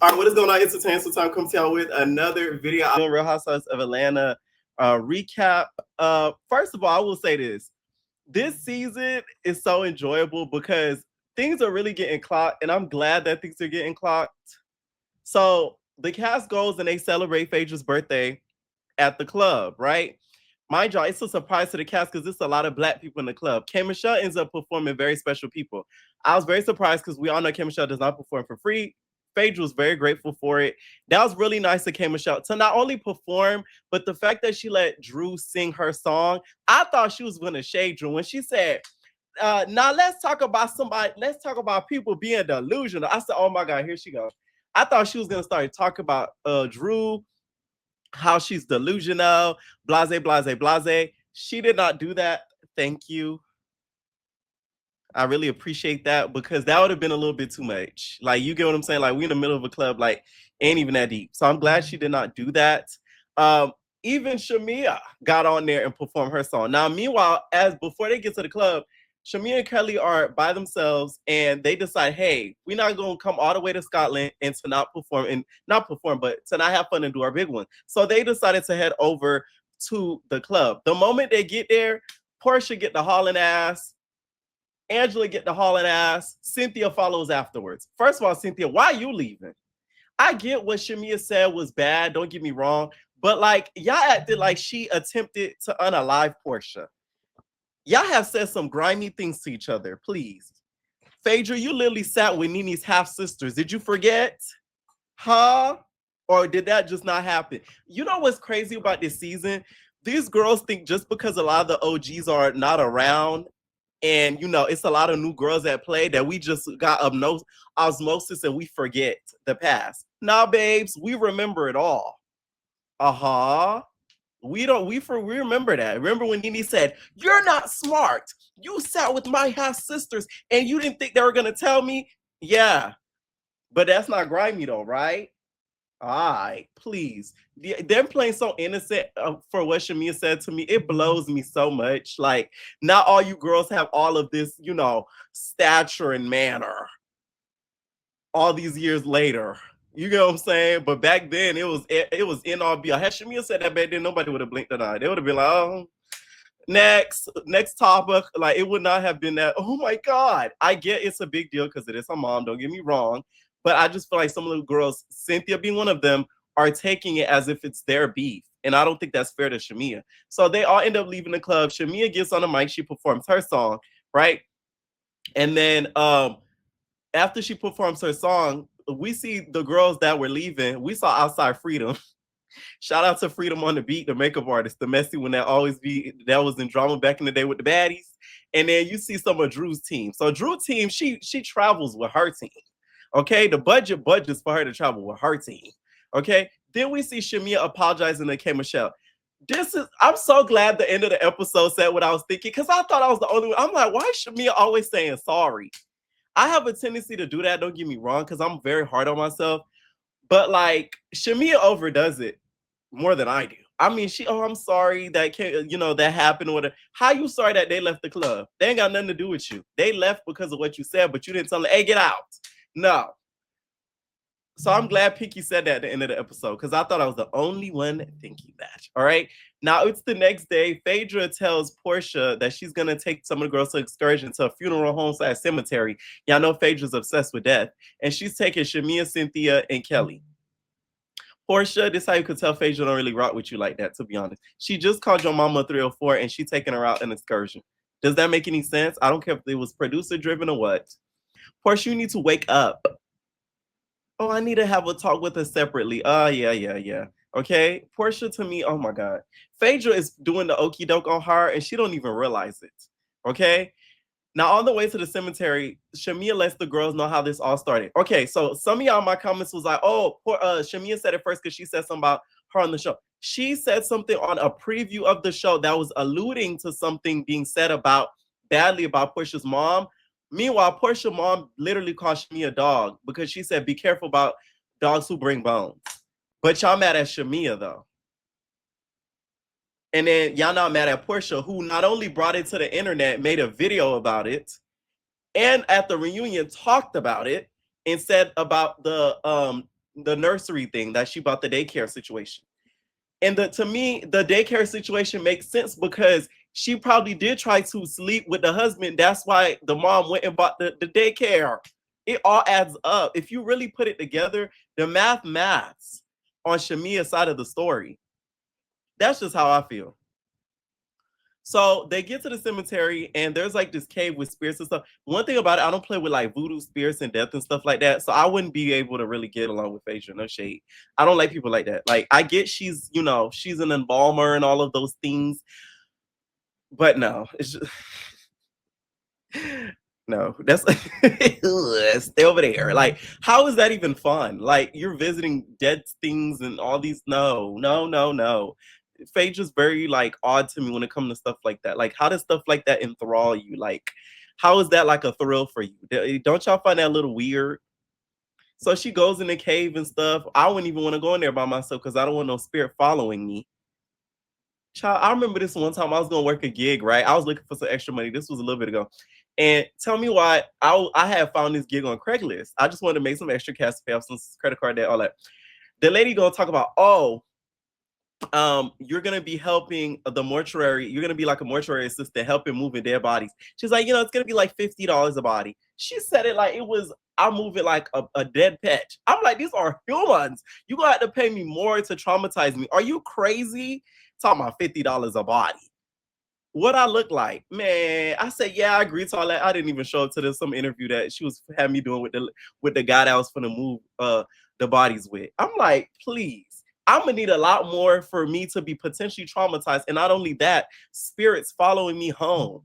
All right, what is going on? Entertainment so time comes to y'all with another video. I'm doing Real Housewives of Atlanta recap. First of all, I will say this. This season is so enjoyable because things are really getting clocked, and I'm glad that things are getting clocked. So the cast goes and they celebrate Phaedra's birthday at the club, right? Mind y'all, it's a surprise to the cast because there's a lot of black people in the club. K Michelle ends up performing very special people. I was very surprised because we all know K Michelle does not perform for free. Phaedra was very grateful for it. That was really nice of K Michelle to not only perform, but the fact that she let Drew sing her song. I thought she was going to shade Drew when she said, now let's talk about people being delusional. I said, oh my God, here she goes. I thought she was going to start talking about Drew, how she's delusional, blase, blase, blase. She did not do that. Thank you. I really appreciate that because that would have been a little bit too much. Like, you get what I'm saying? Like, we in the middle of a club, like, ain't even that deep. So I'm glad she did not do that. Even Shamia got on there and performed her song. Now, meanwhile, as before they get to the club, Shamia and Kelly are by themselves and they decide, hey, we're not going to come all the way to Scotland and to not perform, but to not have fun and do our big one. So they decided to head over to the club. The moment they get there, Porsha get the hauling ass. Angela get the hauling ass. Cynthia follows afterwards. First of all, Cynthia, why are you leaving? I get what Shamia said was bad. Don't get me wrong. But like, y'all acted like she attempted to unalive Porsha. Y'all have said some grimy things to each other, please. Phaedra, you literally sat with Nene's half-sisters. Did you forget? Huh? Or did that just not happen? You know what's crazy about this season? These girls think just because a lot of the OGs are not around and, you know, it's a lot of new girls that play that we just got osmosis and we forget the past. Nah, babes, we remember it all. Uh-huh. We remember that. Remember when Nene said, "You're not smart. You sat with my half sisters and you didn't think they were gonna tell me?" Yeah, but that's not grimy though, right? All right, please. Them playing so innocent for what Shamia said to me, it blows me so much. Like, not all you girls have all of this, you know, stature and manner. All these years later. You know what I'm saying? But back then it was in all be. Had Shamia said that back then, nobody would have blinked an eye. They would have been like, oh, next topic. Like, it would not have been that. Oh my God. I get it's a big deal because it is her mom. Don't get me wrong. But I just feel like some of the girls, Cynthia being one of them, are taking it as if it's their beef. And I don't think that's fair to Shamia. So they all end up leaving the club. Shamia gets on the mic. She performs her song, right? And then after she performs her song, we see the girls that were leaving. We saw outside Freedom. Shout out to Freedom on the Beat, the makeup artist, the messy one that was in drama back in the day with the baddies. And then you see some of Drew's team. So Drew's team, she travels with her team. Okay, the budget's for her to travel with her team. Okay, then we see Shamia apologizing to K Michelle. I'm so glad the end of the episode said what I was thinking because I thought I was the only one. I'm like, why is Shamia always saying sorry? I have a tendency to do that. Don't get me wrong, because I'm very hard on myself. But like, Shamia overdoes it more than I do. I mean, I'm sorry that that happened. Or whatever. How you sorry that they left the club? They ain't got nothing to do with you. They left because of what you said, but you didn't tell them, hey, get out. No. So I'm glad Pinky said that at the end of the episode because I thought I was the only one thinking that. All right. Now it's the next day. Phaedra tells Porsha that she's going to take some of the girls to excursion to a funeral home / cemetery. Y'all know Phaedra's obsessed with death. And she's taking Shamia, Cynthia, and Kelly. Porsha, this is how you could tell Phaedra don't really rock with you like that, to be honest. She just called your mama 304 and she's taking her out an excursion. Does that make any sense? I don't care if it was producer driven or what. Porsha, you need to wake up. Oh, I need to have a talk with her separately. Yeah. Okay. Porsha, to me, oh my God. Phaedra is doing the okie doke on her and she don't even realize it. Okay. Now, on the way to the cemetery, Shamia lets the girls know how this all started. Okay, so some of y'all in my comments was like, oh, Shamia said it first because she said something about her on the show. She said something on a preview of the show that was alluding to something being said badly about Porsha's mom. Meanwhile, Porsha's mom literally called Shamia a dog because she said, be careful about dogs who bring bones. But y'all mad at Shamia, though. And then y'all not mad at Porsha, who not only brought it to the internet, made a video about it, and at the reunion talked about it and said about the the nursery thing that she bought, the daycare situation. And to me, the daycare situation makes sense because she probably did try to sleep with the husband. That's why the mom went and bought the daycare. It all adds up. If you really put it together, the maths on Shamia's side of the story. That's just how I feel. So they get to the cemetery and there's like this cave with spirits and stuff. One thing about it, I don't play with like voodoo spirits and death and stuff like that. So I wouldn't be able to really get along with Phaedra. No shade. I don't like people like that. Like I get she's, she's an embalmer and all of those things. But no, it's just no, that's stay over there. Like, how is that even fun? Like you're visiting dead things and all these. No. Phaedra's very like odd to me when it comes to stuff like that. Like, how does stuff like that enthrall you? Like, how is that like a thrill for you? Don't y'all find that a little weird? So she goes in the cave and stuff. I wouldn't even want to go in there by myself because I don't want no spirit following me. Child, I remember this one time I was gonna work a gig, right? I was looking for some extra money. This was a little bit ago. And tell me why I had found this gig on Craigslist. I just wanted to make some extra cash to pay off some credit card debt, all that. The lady gonna talk about, you're gonna be helping the mortuary. You're gonna be like a mortuary assistant, helping moving dead bodies. She's like, it's gonna be like $50 a body. She said it like it was. I move it like a dead pet. I'm like, these are humans. You gonna have to pay me more to traumatize me. Are you crazy? Talking about $50 a body. What I look like, man. I said, yeah, I agree to all that. I didn't even show up to some interview that she was having me doing with the guy that I was gonna move the bodies with. I'm like, please. I'm gonna need a lot more for me to be potentially traumatized. And not only that, spirits following me home.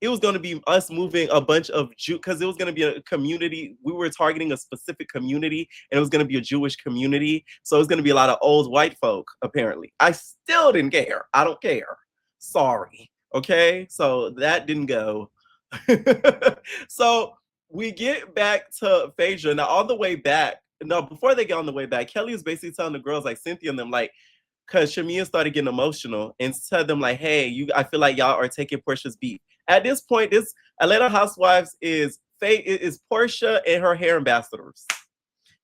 It was gonna be us moving a bunch of because it was gonna be a community. We were targeting a specific community, and it was gonna be a Jewish community. So it was gonna be a lot of old white folk, apparently. I still didn't care. I don't care. Sorry. Okay. So that didn't go. So we get back to Phaedra. Now, on the way back, no, before they get on the way back, Kelly is basically telling the girls like Cynthia and them like, because Shamia started getting emotional and tell them like, hey, I feel like y'all are taking Porsha's beat. At this point, this Atlanta Housewives is Porsha and her hair ambassadors.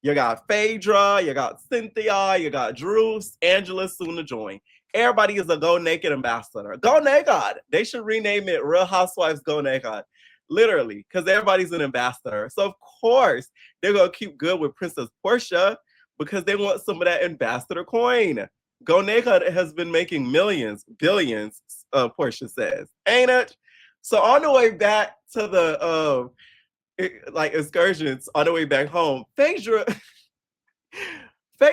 You got Phaedra, you got Cynthia, you got Drew, Angela soon to join. Everybody is a Go Naked ambassador. Go Naked. They should rename it Real Housewives Go Naked. Literally, because everybody's an ambassador. So, of course, they're going to keep good with Princess Porsha because they want some of that ambassador coin. Go Naked has been making millions, billions, Porsha says. Ain't it? So, on the way back to the excursions, on the way back home, Phaedra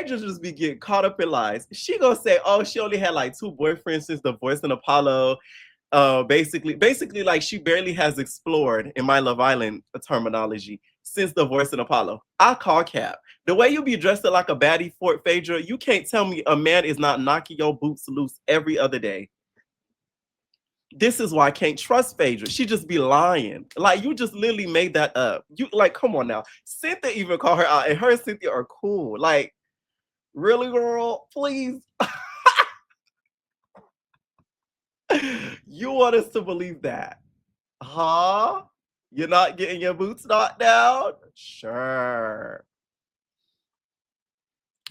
just be getting caught up in lies. She gonna say, oh, she only had like 2 boyfriends since the Voice and Apollo. Basically, like she barely has explored, in my Love Island terminology, since the Voice and Apollo. I call cap. The way you be dressed like a baddie, Fort Phaedra, you can't tell me a man is not knocking your boots loose every other day. This is why I can't trust Phaedra. She just be lying. Like, you just literally made that up. You like, come on now. Cynthia even called her out, and her and Cynthia are cool. Like, really, girl? Please. You want us to believe that? Huh? You're not getting your boots knocked down? Sure.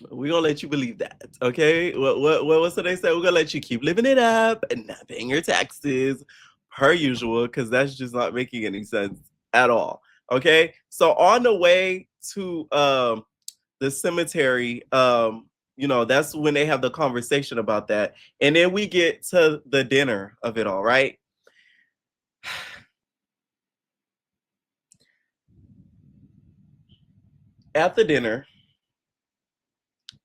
We're gonna let you believe that, okay? What's what they say? We're gonna let you keep living it up and not paying your taxes per usual, because that's just not making any sense at all. Okay. So on the way to the cemetery, that's when they have the conversation about that. And then we get to the dinner of it all, right? At the dinner,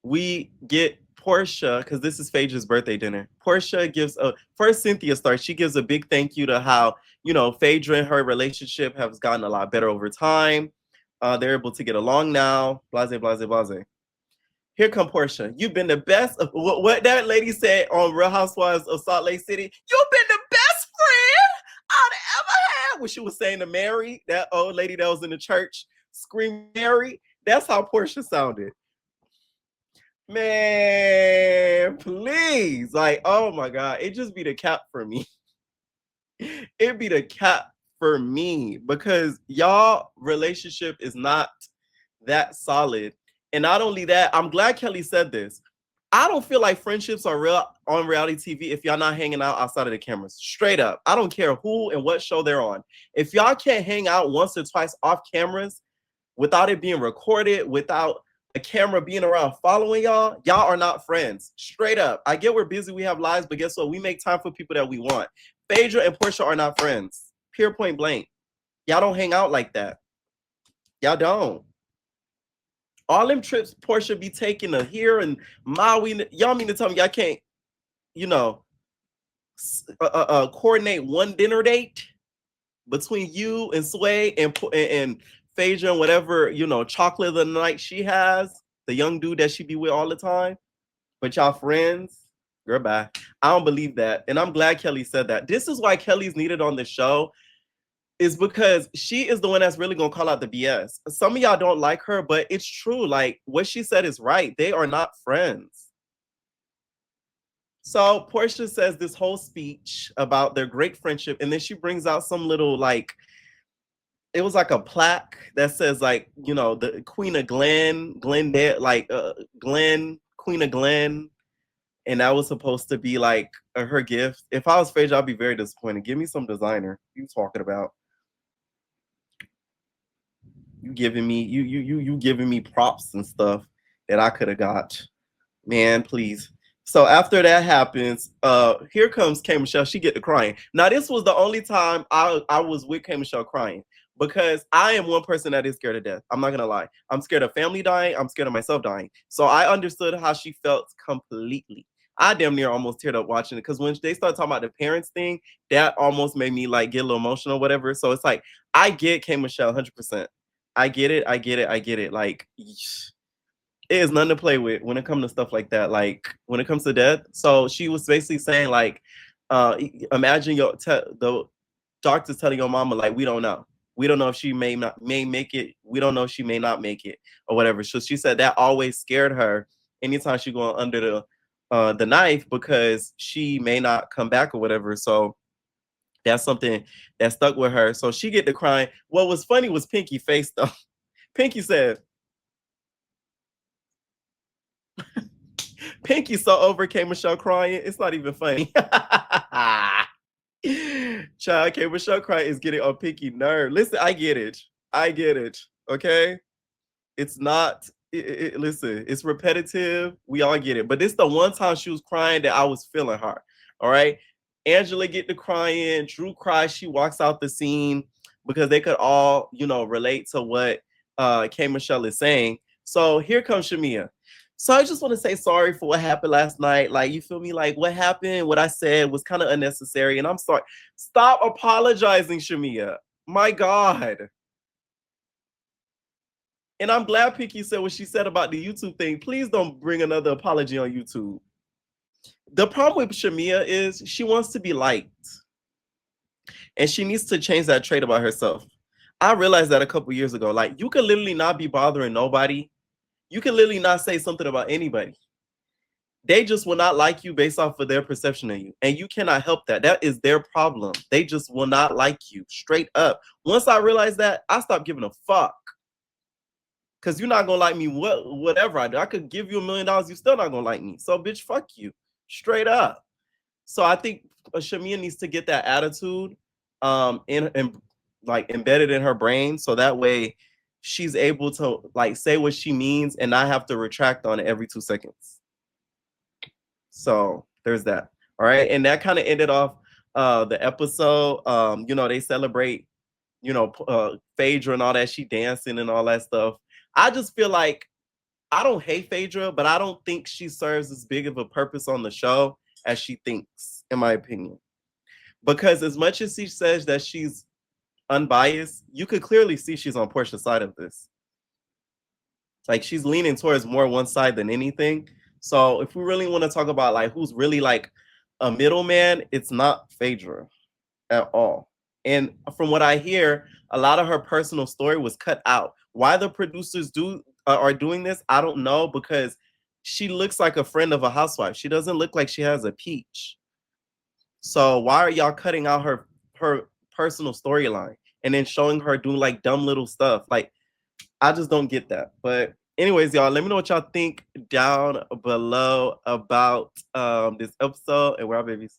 we get Porsha, because this is Phaedra's birthday dinner. Porsha gives first Cynthia starts. She gives a big thank you to how, Phaedra and her relationship has gotten a lot better over time. They're able to get along now. Blase, blase, blase. Here come Porsha. You've been the best of what that lady said on Real Housewives of Salt Lake City. You've been the best friend I'd ever had. When she was saying to Mary, that old lady that was in the church, screaming Mary. That's how Porsha sounded. Man, please. Like, oh my God. It just be the cap for me. It'd be the cap for me because y'all relationship is not that solid. And not only that, I'm glad Kelly said this. I don't feel like friendships are real on reality TV if y'all not hanging out outside of the cameras. Straight up. I don't care who and what show they're on. If y'all can't hang out once or twice off cameras without it being recorded, without a camera being around following y'all, y'all are not friends. Straight up. I get we're busy, we have lives, but guess what? We make time for people that we want. Phaedra and Porsha are not friends. Pure point blank. Y'all don't hang out like that. Y'all don't. All them trips Porsha be taking to here and Maui, y'all mean to tell me y'all can't, you know, coordinate one dinner date between you and Sway and Phaedra and whatever, you know, chocolate of the night she has, the young dude that she be with all the time, but y'all friends? Girl, bye. I don't believe that. And I'm glad Kelly said that. This is why Kelly's needed on the show, is because she is the one that's really gonna call out the BS. Some of y'all don't like her, but it's true. Like, what she said is right. They are not friends. So Porsha says this whole speech about their great friendship, and then she brings out some little, like, it was like a plaque that says, like, you know, the Queen of Glen, Glen, Queen of Glen, and that was supposed to be like her gift. If I was Phaedra, I'd be very disappointed. Give me some designer. You talking about? You giving me props and stuff that I could have got. Man, please. So after that happens, here comes K Michelle. She get to crying. Now, this was the only time I was with K Michelle crying, because I am one person that is scared of death. I'm not gonna lie. I'm scared of family dying. I'm scared of myself dying. So I understood how she felt completely. I damn near almost teared up watching it, because when they started talking about the parents thing, that almost made me like get a little emotional or whatever. So it's like, I get K Michelle 100%. I get it. I get it. I get it. Like, it is nothing to play with when it comes to stuff like that. Like, when it comes to death. So she was basically saying, like, imagine the doctors telling your mama, like, we don't know. We don't know if she may make it. We don't know if she may not make it or whatever. So she said that always scared her anytime she going under the knife, because she may not come back or whatever. So that's something that stuck with her. So she get to crying. What was funny was Pinky face though. Pinky said, Pinky so over K Michelle crying, it's not even funny. Child, K Michelle crying is getting on Pinky nerve. Listen, I get it. I get it. Okay? It's not, listen, it's repetitive. We all get it. But this the one time she was crying that I was feeling her. All right? Angela get to crying. Drew cries. She walks out the scene because they could all, you know, relate to what K Michelle is saying. So here comes Shamia. So I just want to say sorry for what happened last night. Like, you feel me? Like, what happened, what I said was kind of unnecessary. And I'm sorry. Stop apologizing, Shamia. My God. And I'm glad Pinky said what she said about the YouTube thing. Please don't bring another apology on YouTube. The problem with Shamia is she wants to be liked. And she needs to change that trait about herself. I realized that a couple years ago. Like, you could literally not be bothering nobody. You can literally not say something about anybody. They just will not like you based off of their perception of you. And you cannot help that. That is their problem. They just will not like you, straight up. Once I realized that, I stopped giving a fuck. Because you're not going to like me whatever I do. I could give you $1 million, you're still not going to like me. So, bitch, fuck you. Straight up. So I think Shamia needs to get that attitude in like embedded in her brain, so that way she's able to like say what she means and not have to retract on it every 2 seconds. So there's that. All right. And that kind of ended off the episode. You know, they celebrate, you know, Phaedra and all that. She dancing and all that stuff. I just feel like I don't hate Phaedra, but I don't think she serves as big of a purpose on the show as she thinks, in my opinion. Because as much as she says that she's unbiased, you could clearly see she's on Porsha's side of this. Like, she's leaning towards more one side than anything. So if we really want to talk about like who's really like a middleman, it's not Phaedra at all. And from what I hear, a lot of her personal story was cut out. Why the producers are doing this, I don't know, because she looks like a friend of a housewife. She doesn't look like she has a peach. So why are y'all cutting out her personal storyline and then showing her doing like dumb little stuff? Like, I just don't get that. But anyways, y'all, let me know what y'all think down below about this episode, and we're our babies.